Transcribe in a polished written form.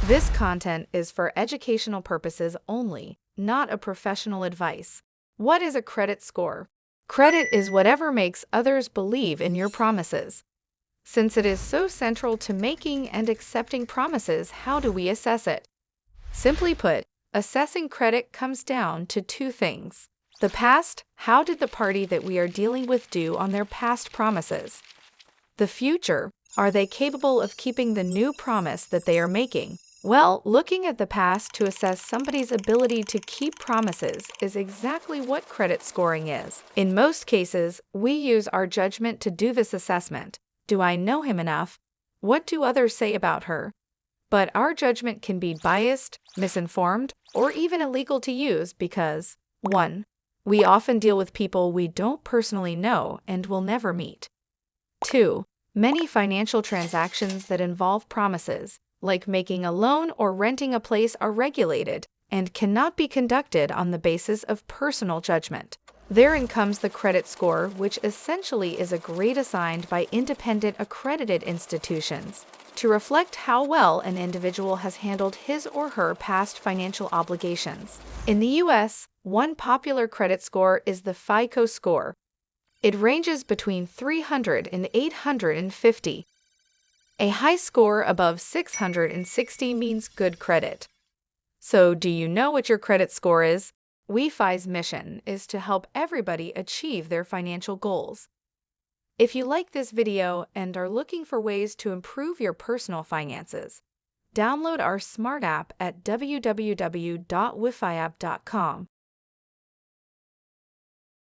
This content is for educational purposes only, not a professional advice. What is a credit score? Credit is whatever makes others believe in your promises. Since it is so central to making and accepting promises, how do we assess it? Simply put, assessing credit comes down to two things. The past, how did the party that we are dealing with do on their past promises? The future, are they capable of keeping the new promise that they are making? Well, looking at the past to assess somebody's ability to keep promises is exactly what credit scoring is. In most cases, we use our judgment to do this assessment. Do I know him enough? What do others say about her? But our judgment can be biased, misinformed, or even illegal to use because 1. We often deal with people we don't personally know and will never meet. 2. Many financial transactions that involve promises, like making a loan or renting a place, are regulated and cannot be conducted on the basis of personal judgment. Therein comes the credit score, which essentially is a grade assigned by independent accredited institutions to reflect how well an individual has handled his or her past financial obligations. In the U.S., one popular credit score is the FICO score. It ranges between 300 and 850. A high score above 660 means good credit. So, do you know what your credit score is? WeFi's mission is to help everybody achieve their financial goals. If you like this video and are looking for ways to improve your personal finances, download our smart app at www.wifiapp.com.